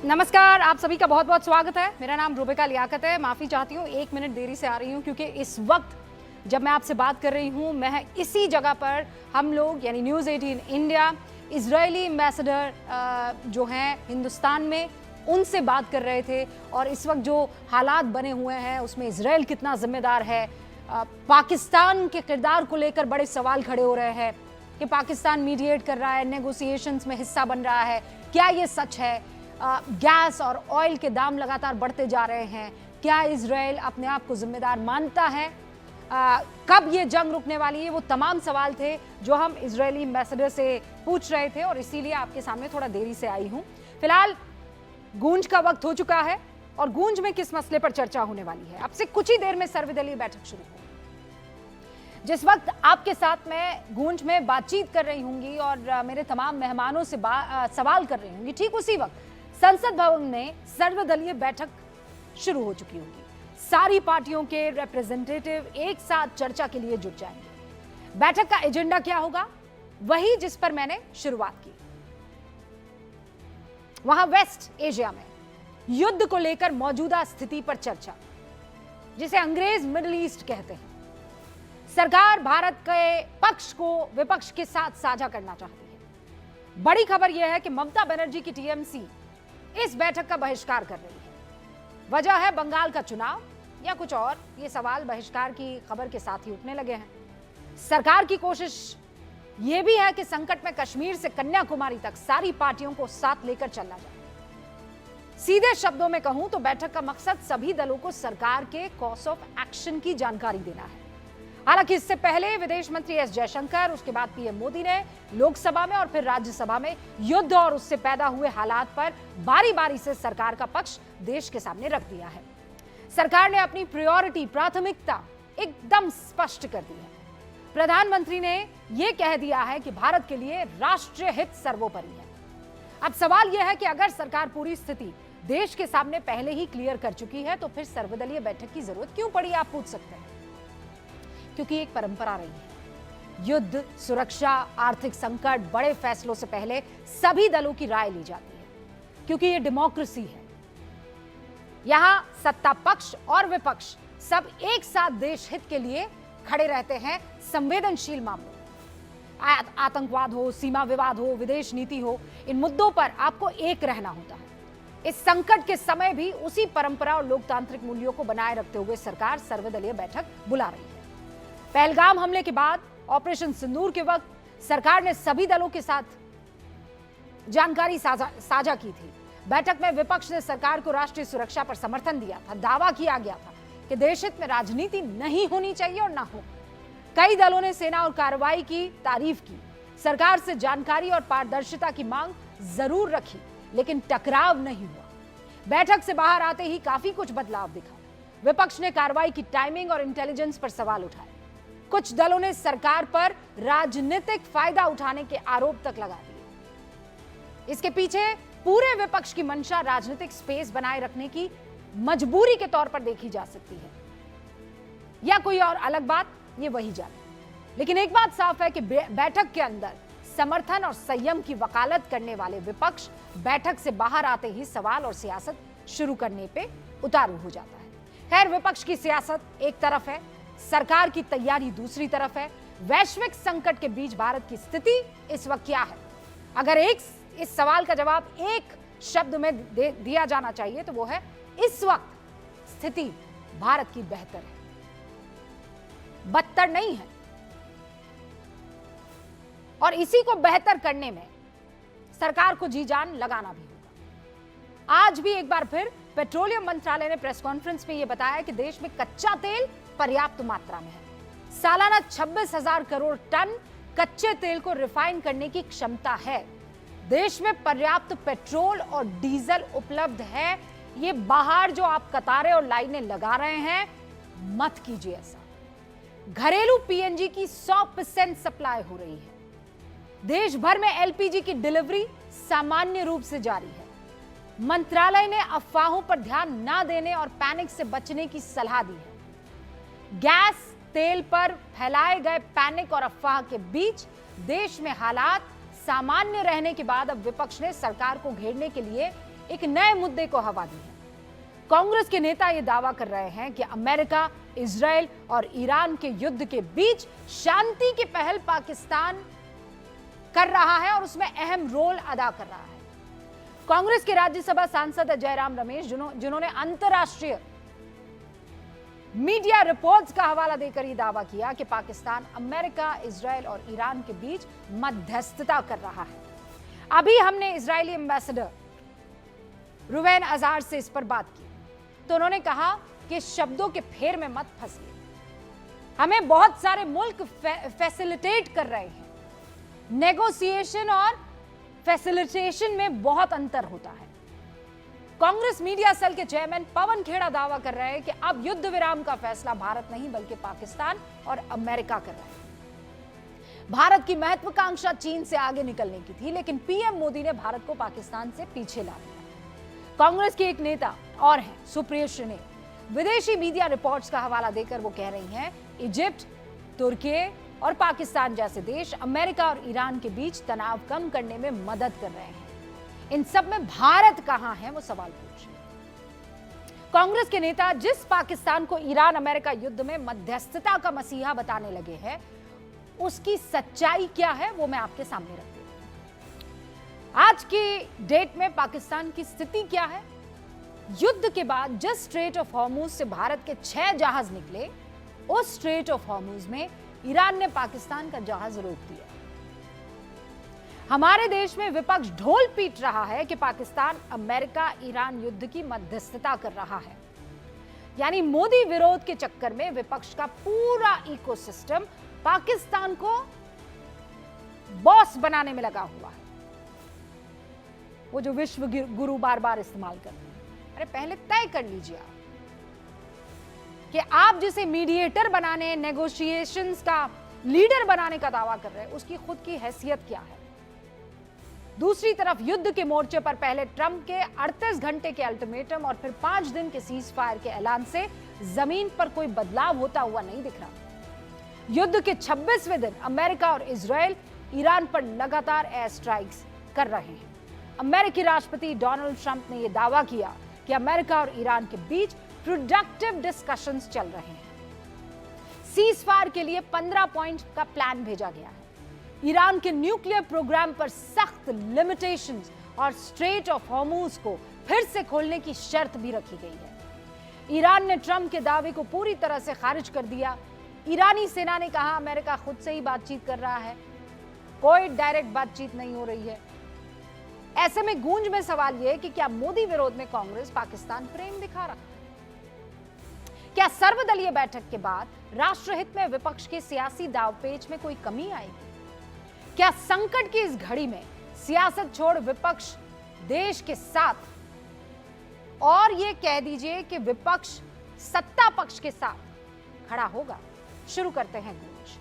नमस्कार, आप सभी का बहुत बहुत स्वागत है। मेरा नाम रूबिका लियाकत है। माफ़ी चाहती हूँ, 1 मिनट देरी से आ रही हूँ क्योंकि इस वक्त जब मैं आपसे बात कर रही हूँ, मैं इसी जगह पर हम लोग यानी न्यूज़ 18 इंडिया इजरायली एम्बेसडर जो हैं हिंदुस्तान में, उनसे बात कर रहे थे। और इस वक्त जो हालात बने हुए हैं उसमें इजराइल कितना जिम्मेदार है, पाकिस्तान के किरदार को लेकर बड़े सवाल खड़े हो रहे हैं कि पाकिस्तान मीडिएट कर रहा है, नेगोशिएशंस में हिस्सा बन रहा है, क्या ये सच है? गैस और ऑयल के दाम लगातार बढ़ते जा रहे हैं, क्या इजराइल अपने आप को जिम्मेदार मानता है? कब ये जंग रुकने वाली है? वो तमाम सवाल थे जो हम इजरायली एम्बेसडर से पूछ रहे थे और इसीलिए आपके सामने थोड़ा देरी से आई हूं। फिलहाल गूंज का वक्त हो चुका है और गूंज में किस मसले पर चर्चा होने वाली है, अब से कुछ ही देर में सर्वदलीय बैठक शुरू होगी। जिस वक्त आपके साथ मैं गूंज में बातचीत कर रही होंगी और मेरे तमाम मेहमानों से सवाल कर रही होंगी, ठीक उसी वक्त संसद भवन में सर्वदलीय बैठक शुरू हो चुकी होगी। सारी पार्टियों के रिप्रेजेंटेटिव एक साथ चर्चा के लिए जुट जाएंगे। बैठक का एजेंडा क्या होगा? वही जिस पर मैंने शुरुआत की। वहां वेस्ट एशिया में युद्ध को लेकर मौजूदा स्थिति पर चर्चा, जिसे अंग्रेज मिडिल ईस्ट कहते हैं। सरकार भारत के पक्ष को विपक्ष के साथ साझा करना चाहती है। बड़ी खबर यह है कि ममता बनर्जी की टीएमसी इस बैठक का बहिष्कार कर रही है। वजह है बंगाल का चुनाव या कुछ और? ये सवाल बहिष्कार की खबर के साथ ही उठने लगे हैं। सरकार की कोशिश ये भी है कि संकट में कश्मीर से कन्याकुमारी तक सारी पार्टियों को साथ लेकर चलना जाए। सीधे शब्दों में कहूं तो बैठक का मकसद सभी दलों को सरकार के कोर्स ऑफ एक्शन की जानकारी देना है। हालांकि इससे पहले विदेश मंत्री एस जयशंकर, उसके बाद पीएम मोदी ने लोकसभा में और फिर राज्यसभा में युद्ध और उससे पैदा हुए हालात पर बारी बारी से सरकार का पक्ष देश के सामने रख दिया है। सरकार ने अपनी प्राथमिकता एकदम स्पष्ट कर दी है। प्रधानमंत्री ने यह कह दिया है कि भारत के लिए राष्ट्रीय हित सर्वोपरि है। अब सवाल यह है कि अगर सरकार पूरी स्थिति देश के सामने पहले ही क्लियर कर चुकी है तो फिर सर्वदलीय बैठक की जरूरत क्यों पड़ी, आप पूछ सकते हैं। क्योंकि एक परंपरा रही है, युद्ध, सुरक्षा, आर्थिक संकट, बड़े फैसलों से पहले सभी दलों की राय ली जाती है, क्योंकि ये डेमोक्रेसी है। यहां सत्ता पक्ष और विपक्ष सब एक साथ देश हित के लिए खड़े रहते हैं। संवेदनशील मामलों, आतंकवाद हो, सीमा विवाद हो, विदेश नीति हो, इन मुद्दों पर आपको एक रहना होता है। इस संकट के समय भी उसी परंपरा और लोकतांत्रिक मूल्यों को बनाए रखते हुए सरकार सर्वदलीय बैठक बुला रही है। पहलगाम हमले के बाद ऑपरेशन सिंदूर के वक्त सरकार ने सभी दलों के साथ जानकारी साझा की थी। बैठक में विपक्ष ने सरकार को राष्ट्रीय सुरक्षा पर समर्थन दिया था। दावा किया गया था कि देश हित में राजनीति नहीं होनी चाहिए और ना हो। कई दलों ने सेना और कार्रवाई की तारीफ की। सरकार से जानकारी और पारदर्शिता की मांग जरूर रखी, लेकिन टकराव नहीं हुआ। बैठक से बाहर आते ही काफी कुछ बदलाव दिखा। विपक्ष ने कार्रवाई की टाइमिंग और इंटेलिजेंस पर सवाल उठाए। कुछ दलों ने सरकार पर राजनीतिक फायदा उठाने के आरोप तक लगा दिए। इसके पीछे पूरे विपक्ष की मंशा राजनीतिक स्पेस बनाए रखने की मजबूरी के तौर पर देखी जा सकती है, या कोई और अलग बात, ये वही जाने। लेकिन एक बात साफ है कि बैठक के अंदर समर्थन और संयम की वकालत करने वाले विपक्ष बैठक से बाहर आते ही सवाल और सियासत शुरू करने पे उतारू हो जाता है। खैर, विपक्ष की सियासत एक तरफ है, सरकार की तैयारी दूसरी तरफ है। वैश्विक संकट के बीच भारत की स्थिति इस वक्त क्या है? अगर इस सवाल का जवाब एक शब्द में दिया जाना चाहिए तो वो है, इस वक्त स्थिति भारत की बेहतर है, बदतर नहीं है। और इसी को बेहतर करने में सरकार को जी जान लगाना भी होगा। आज भी एक बार फिर पेट्रोलियम मंत्रालय ने प्रेस कॉन्फ्रेंस में यह बताया कि देश में कच्चा तेल पर्याप्त मात्रा में है। सालाना 26,000 करोड़ टन कच्चे तेल को रिफाइन करने की क्षमता है। देश में पर्याप्त पेट्रोल और डीजल उपलब्ध है। ये बाहर जो आप कतारें और लाइनें लगा रहे हैं, मत कीजिए ऐसा। घरेलू पीएनजी की 100% सप्लाई हो रही है। देश भर में एलपीजी की डिलीवरी सामान्य रूप से जारी है। मंत्रालय ने अफवाहों पर ध्यान न देने और पैनिक से बचने की सलाह दी है। गैस तेल पर फैलाए गए पैनिक और अफवाह के बीच देश में हालात सामान्य रहने के बाद अब विपक्ष ने सरकार को घेरने के लिए एक नए मुद्दे को हवा दी है। कांग्रेस के नेता यह दावा कर रहे हैं कि अमेरिका, इजराइल और ईरान के युद्ध के बीच शांति की पहल पाकिस्तान कर रहा है और उसमें अहम रोल अदा कर रहा है। कांग्रेस के राज्यसभा सांसद जयराम रमेश, जिन्होंने अंतर्राष्ट्रीय मीडिया रिपोर्ट्स का हवाला देकर यह दावा किया कि पाकिस्तान अमेरिका, इजराइल और ईरान के बीच मध्यस्थता कर रहा है। अभी हमने इजरायली एम्बेसडर रुवेन अजार से इस पर बात की, तो उन्होंने कहा कि शब्दों के फेर में मत फंसिए, हमें बहुत सारे मुल्क फैसिलिटेट कर रहे हैं। नेगोशिएशन और फैसिलिटेशन में बहुत अंतर होता है। कांग्रेस मीडिया सेल के चेयरमैन पवन खेड़ा दावा कर रहे हैं कि अब युद्ध विराम का फैसला भारत नहीं बल्कि पाकिस्तान और अमेरिका कर रहे हैं। भारत की महत्वाकांक्षा चीन से आगे निकलने की थी, लेकिन पीएम मोदी ने भारत को पाकिस्तान से पीछे ला दिया। कांग्रेस के एक नेता और हैं सुप्रिया श्रीने, विदेशी मीडिया रिपोर्ट्स का हवाला देकर वो कह रही हैं इजिप्ट, तुर्की और पाकिस्तान जैसे देश अमेरिका और ईरान के बीच तनाव कम करने में मदद कर रहे हैं। इन सब में भारत कहां है, वो सवाल पूछ रहे हैं। कांग्रेस के नेता जिस पाकिस्तान को ईरान अमेरिका युद्ध में मध्यस्थता का मसीहा बताने लगे हैं, उसकी सच्चाई क्या है वो मैं आपके सामने रखती हूं। आज की डेट में पाकिस्तान की स्थिति क्या है? युद्ध के बाद जिस स्ट्रेट ऑफ हॉर्मुज से भारत के 6 जहाज निकले, उस स्ट्रेट ऑफ हॉर्मुज में ईरान ने पाकिस्तान का जहाज रोक दिया। हमारे देश में विपक्ष ढोल पीट रहा है कि पाकिस्तान अमेरिका ईरान युद्ध की मध्यस्थता कर रहा है। यानी मोदी विरोध के चक्कर में विपक्ष का पूरा इकोसिस्टम पाकिस्तान को बॉस बनाने में लगा हुआ है। वो जो विश्व गुरु बार बार इस्तेमाल करते हैं, अरे पहले तय कर लीजिए आप कि आप जिसे मीडिएटर बनाने, नेगोशिएशंस का लीडर बनाने का दावा कर रहे हैं, उसकी खुद की हैसियत क्या है। दूसरी तरफ युद्ध के मोर्चे पर पहले ट्रंप के 38 घंटे के अल्टीमेटम और फिर 5 दिन के सीज फायर के ऐलान से जमीन पर कोई बदलाव होता हुआ नहीं दिख रहा। युद्ध के 26वें दिन अमेरिका और इजराइल ईरान पर लगातार एयर स्ट्राइक्स कर रहे हैं। अमेरिकी राष्ट्रपति डोनाल्ड ट्रंप ने यह दावा किया कि अमेरिका और ईरान के बीच प्रोडक्टिव डिस्कशंस चल रहे हैं। सीज फायर के लिए 15 पॉइंट का प्लान भेजा गया है। ईरान के न्यूक्लियर प्रोग्राम पर सख्त लिमिटेशंस और स्ट्रेट ऑफ हॉर्मुज को फिर से खोलने की शर्त भी रखी गई है। ईरान ने ट्रंप के दावे को पूरी तरह से खारिज कर दिया। ईरानी सेना ने कहा अमेरिका खुद से ही बातचीत कर रहा है, कोई डायरेक्ट बातचीत नहीं हो रही है। ऐसे में गूंज में सवाल यह है कि क्या मोदी विरोध में कांग्रेस पाकिस्तान प्रेम दिखा रहा है? क्या सर्वदलीय बैठक के बाद राष्ट्रहित में विपक्ष के सियासी दावपेच में कोई कमी आएगी? क्या संकट की इस घड़ी में सियासत छोड़ विपक्ष देश के साथ, और यह कह दीजिए कि विपक्ष सत्ता पक्ष के साथ खड़ा होगा? शुरू करते हैं गूंज।